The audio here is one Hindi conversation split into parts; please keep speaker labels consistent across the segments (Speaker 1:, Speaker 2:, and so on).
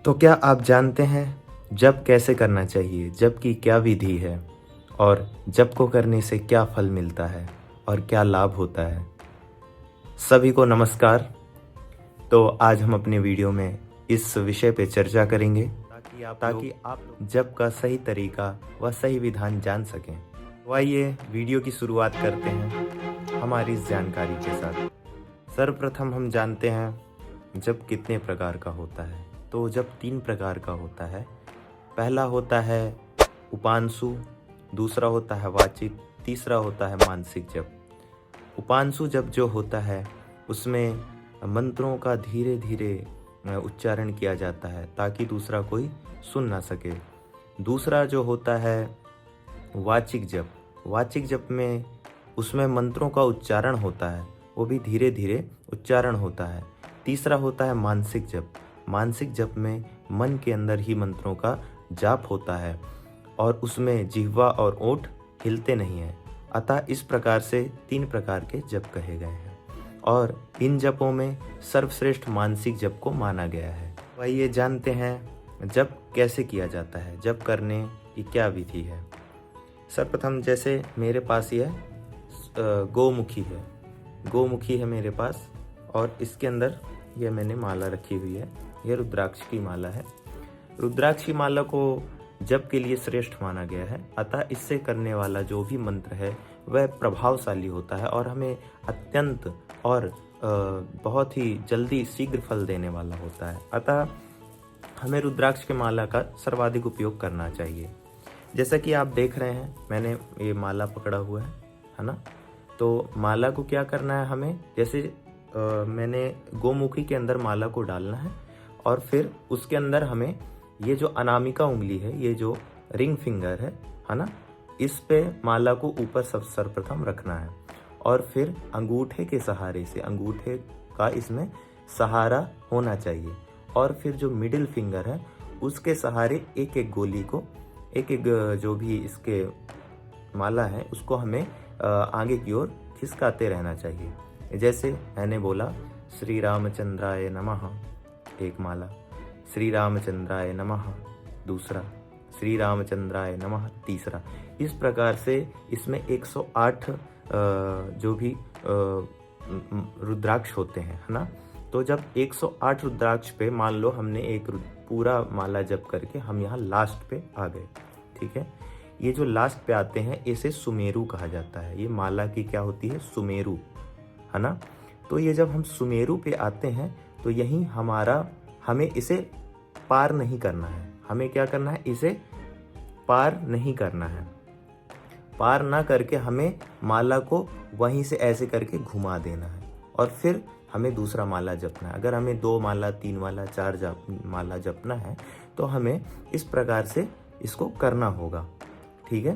Speaker 1: तो क्या आप जानते हैं जप कैसे करना चाहिए, जप की क्या विधि है और जप को करने से क्या फल मिलता है और क्या लाभ होता है। सभी को नमस्कार। तो आज हम अपने वीडियो में इस विषय पे चर्चा करेंगे ताकि आप जप का सही तरीका व सही विधान जान सकें। तो आइए वीडियो की शुरुआत करते हैं हमारी इस जानकारी के साथ। सर्वप्रथम हम जानते हैं जप कितने प्रकार का होता है। तो जप 3 प्रकार का होता है। पहला होता है उपांशु, दूसरा होता है वाचिक, तीसरा होता है मानसिक जप। उपांशु जप जो होता है उसमें मंत्रों का धीरे धीरे उच्चारण किया जाता है ताकि दूसरा कोई सुन ना सके। दूसरा जो होता है वाचिक जप, वाचिक जप में उसमें मंत्रों का उच्चारण होता है, वो भी धीरे धीरे उच्चारण होता है। तीसरा होता है मानसिक जप, मानसिक जप में मन के अंदर ही मंत्रों का जाप होता है और उसमें जिह्वा और ओंठ हिलते नहीं हैं। अतः इस प्रकार से 3 प्रकार के जप कहे गए हैं और इन जपों में सर्वश्रेष्ठ मानसिक जप को माना गया है। आइए जानते हैं जप कैसे किया जाता है, जप करने की क्या विधि है। सर्वप्रथम जैसे मेरे पास यह गोमुखी है मेरे पास और इसके अंदर यह मैंने माला रखी हुई है। यह रुद्राक्ष की माला है। रुद्राक्ष की माला को जप के लिए श्रेष्ठ माना गया है। अतः इससे करने वाला जो भी मंत्र है वह प्रभावशाली होता है और हमें अत्यंत और बहुत ही जल्दी शीघ्र फल देने वाला होता है। अतः हमें रुद्राक्ष की माला का सर्वाधिक उपयोग करना चाहिए। जैसा कि आप देख रहे हैं मैंने ये माला पकड़ा हुआ है ना। तो माला को क्या करना है हमें, जैसे मैंने गोमुखी के अंदर माला को डालना है और फिर उसके अंदर हमें ये जो अनामिका उंगली है, ये जो रिंग फिंगर है ना, इस पे माला को ऊपर सर्वप्रथम रखना है और फिर अंगूठे के सहारे से, अंगूठे का इसमें सहारा होना चाहिए और फिर जो मिडिल फिंगर है उसके सहारे एक एक गोली को, एक एक जो भी इसके माला है उसको हमें आगे की ओर खिसकाते रहना चाहिए। जैसे मैंने बोला श्री रामचंद्राय नमः एक माला, श्री रामचंद्राय नमः दूसरा, श्री रामचंद्राय नमः तीसरा। इस प्रकार से इसमें 108 जो भी रुद्राक्ष होते हैं है ना। तो जब 108 रुद्राक्ष पे मान लो हमने एक पूरा माला जप करके हम यहाँ लास्ट पे आ गए, ठीक है। ये जो लास्ट पे आते हैं इसे सुमेरु कहा जाता है। ये माला की क्या होती है, सुमेरु, है ना। तो ये जब हम सुमेरु पे आते हैं तो यहीं हमें इसे पार नहीं करना है। हमें क्या करना है, इसे पार नहीं करना है। पार ना करके हमें माला को वहीं से ऐसे करके घुमा देना है और फिर हमें दूसरा माला जपना है। अगर हमें 2 माला 3 माला 4 माला जपना है तो हमें इस प्रकार से इसको करना होगा, ठीक है।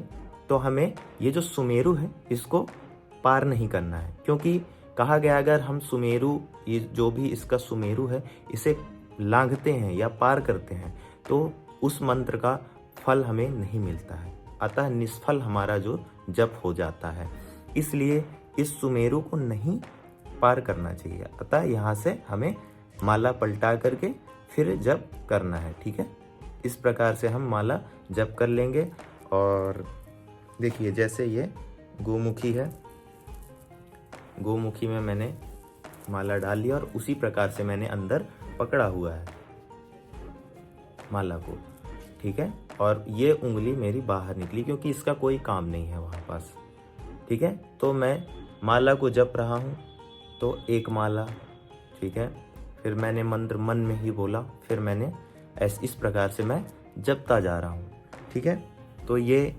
Speaker 1: तो हमें ये जो सुमेरु है इसको पार नहीं करना है, क्योंकि कहा गया अगर हम सुमेरु, ये जो भी इसका सुमेरु है, इसे लांघते हैं या पार करते हैं तो उस मंत्र का फल हमें नहीं मिलता है। अतः निष्फल हमारा जो जप हो जाता है। इसलिए इस सुमेरु को नहीं पार करना चाहिए। अतः यहाँ से हमें माला पलटा करके फिर जप करना है, ठीक है। इस प्रकार से हम माला जप कर लेंगे। और देखिए जैसे ये गोमुखी है, गोमुखी में मैंने माला डाल लिया और उसी प्रकार से मैंने अंदर पकड़ा हुआ है माला को, ठीक है। और ये उंगली मेरी बाहर निकली क्योंकि इसका कोई काम नहीं है वहाँ पास, ठीक है। तो मैं माला को जप रहा हूँ, तो एक माला, ठीक है। फिर मैंने मंत्र मन में ही बोला, फिर मैंने इस प्रकार से मैं जपता जा रहा हूँ, ठीक है। तो ये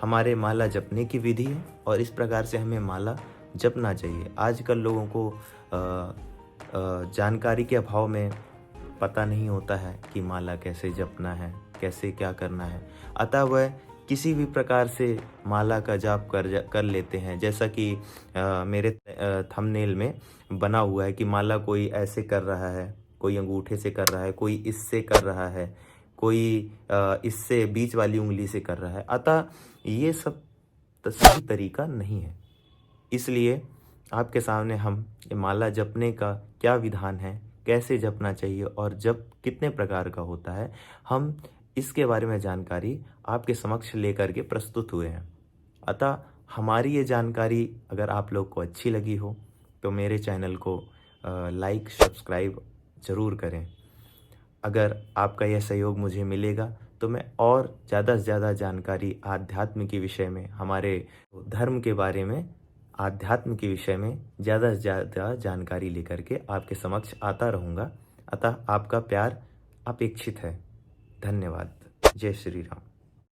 Speaker 1: हमारे माला जपने की विधि है और इस प्रकार से हमें माला जपना चाहिए। आजकल लोगों को जानकारी के अभाव में पता नहीं होता है कि माला कैसे जपना है, कैसे क्या करना है। अतः वह किसी भी प्रकार से माला का जाप कर लेते हैं। जैसा कि मेरे थंबनेल में बना हुआ है कि माला कोई ऐसे कर रहा है, कोई अंगूठे से कर रहा है, कोई इससे कर रहा है, कोई इससे बीच वाली उंगली से कर रहा है। अतः ये सब सही तरीका नहीं है। इसलिए आपके सामने हम ये माला जपने का क्या विधान है, कैसे जपना चाहिए और जप कितने प्रकार का होता है, हम इसके बारे में जानकारी आपके समक्ष लेकर के प्रस्तुत हुए हैं। अतः हमारी ये जानकारी अगर आप लोग को अच्छी लगी हो तो मेरे चैनल को लाइक सब्सक्राइब ज़रूर करें। अगर आपका यह सहयोग मुझे मिलेगा तो मैं और ज़्यादा से ज़्यादा जानकारी आध्यात्म के विषय में, हमारे धर्म के बारे में, आध्यात्म के विषय में ज़्यादा से ज़्यादा जानकारी लेकर के आपके समक्ष आता रहूँगा। अतः आपका प्यार अपेक्षित है। धन्यवाद। जय श्री राम।